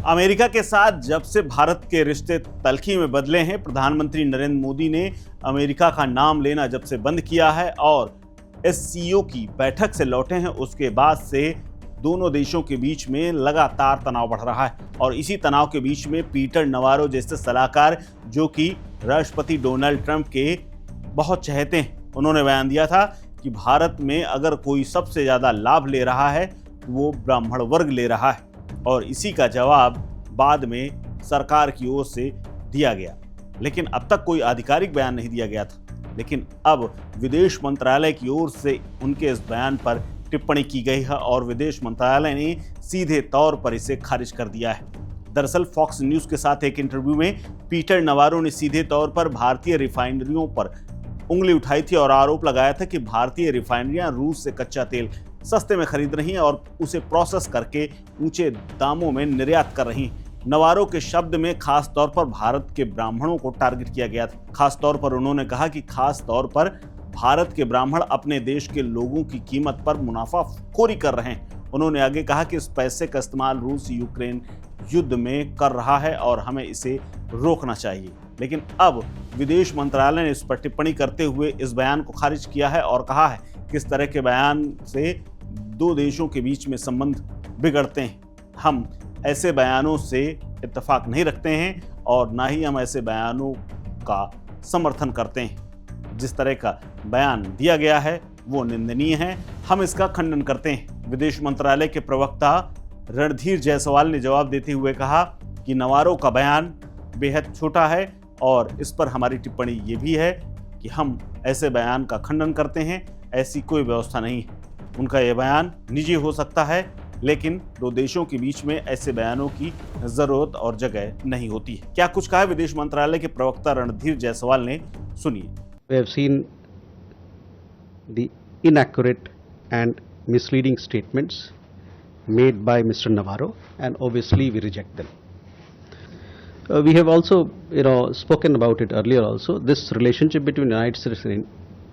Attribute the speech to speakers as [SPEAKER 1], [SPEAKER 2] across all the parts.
[SPEAKER 1] America के साथ जब से भारत के रिश्ते तल्खी में बदले हैं, प्रधानमंत्री नरेंद्र मोदी ने अमेरिका का नाम लेना जब से बंद किया है और एससीओ की बैठक से लौटे हैं, उसके बाद से दोनों देशों के बीच में लगातार तनाव बढ़ रहा है। और इसी तनाव के बीच में पीटर नवारो जैसे सलाहकार, जो कि राष्ट्रपति डोनाल्ड ट्रंप के बहुत चहेते हैं, उन्होंने बयान दिया था कि भारत में अगर कोई सबसे ज़्यादा लाभ ले रहा है तो वो ब्राह्मण वर्ग ले रहा है। और इसी का जवाब बाद में सरकार की ओर से दिया गया, लेकिन अब तक कोई आधिकारिक बयान नहीं दिया गया था। लेकिन अब विदेश मंत्रालय की ओर से उनके इस बयान पर टिप्पणी की गई है और विदेश मंत्रालय ने सीधे तौर पर इसे खारिज कर दिया है। दरअसल फॉक्स न्यूज़ के साथ एक इंटरव्यू में पीटर नवारो ने सीधे तौर पर भारतीय रिफाइनरियों पर उंगली उठाई थी और आरोप लगाया था कि भारतीय रिफाइनरियां रूस से कच्चा तेल सस्ते में खरीद रही हैं और उसे प्रोसेस करके ऊंचे दामों में निर्यात कर रही हैं। नवारो के शब्द में खास तौर पर भारत के ब्राह्मणों को टारगेट किया गया था। खास तौर पर उन्होंने कहा कि खास तौर पर भारत के ब्राह्मण अपने देश के लोगों की कीमत पर मुनाफाखोरी कर रहे हैं। उन्होंने आगे कहा कि इस पैसे का इस्तेमाल रूस यूक्रेन युद्ध में कर रहा है और हमें इसे रोकना चाहिए। लेकिन अब विदेश मंत्रालय ने इस पर टिप्पणी करते हुए इस बयान को खारिज किया है और कहा है कि इस तरह के बयान से दो देशों के बीच में संबंध बिगड़ते हैं। हम ऐसे बयानों से इत्तेफाक नहीं रखते हैं और ना ही हम ऐसे बयानों का समर्थन करते हैं। जिस तरह का बयान दिया गया है वो निंदनीय है, हम इसका खंडन करते हैं। विदेश मंत्रालय के प्रवक्ता रणधीर जायसवाल ने जवाब देते हुए कहा कि नवारो का बयान बेहद छोटा है और इस पर हमारी टिप्पणी ये भी है कि हम ऐसे बयान का खंडन करते हैं। ऐसी कोई व्यवस्था नहीं है। उनका यह बयान निजी हो सकता है, लेकिन दो देशों के बीच में ऐसे बयानों की जरूरत और जगह नहीं होती है। क्या कुछ कहा है विदेश मंत्रालय के प्रवक्ता रणधीर जायसवाल ने, सुनिए।
[SPEAKER 2] We have seen the inaccurate and misleading statements made by Mr. Navarro, and obviously we reject them. We have also, spoken about it earlier also. This relationship between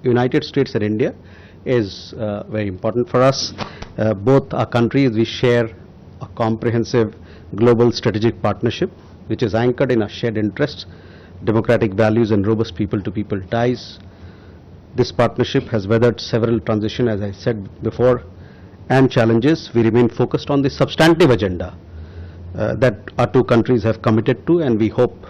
[SPEAKER 2] United States and India is very important for us. Both our countries, we share a comprehensive global strategic partnership which is anchored in our shared interests, democratic values and robust people-to-people ties. This partnership has weathered several transitions, as I said before, and challenges. We remain focused on the substantive agenda that our two countries have committed to, and we hope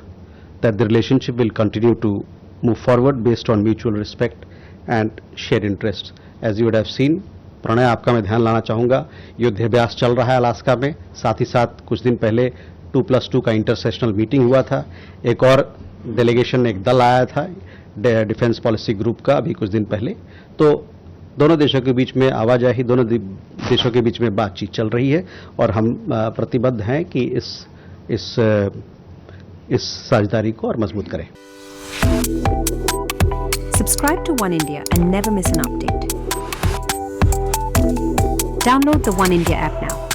[SPEAKER 2] that the relationship will continue to move forward based on mutual respect and shared interests. As you would have seen, Pranay, आपका मैं ध्यान लाना चाहूँगा, युद्धाभ्यास चल रहा है Alaska में। साथ ही साथ कुछ दिन पहले 2+2 का इंटरसेशनल मीटिंग हुआ था। एक और डेलीगेशन, एक दल आया था डिफेंस पॉलिसी ग्रुप का अभी कुछ दिन पहले। तो दोनों देशों के बीच में आवाजाही, दोनों देशों के बीच में बातचीत चल रही है और हम प्रतिबद्ध हैं कि इस साझेदारी को और मजबूत करें।
[SPEAKER 3] Subscribe to One India and never miss an update. Download the One India app now.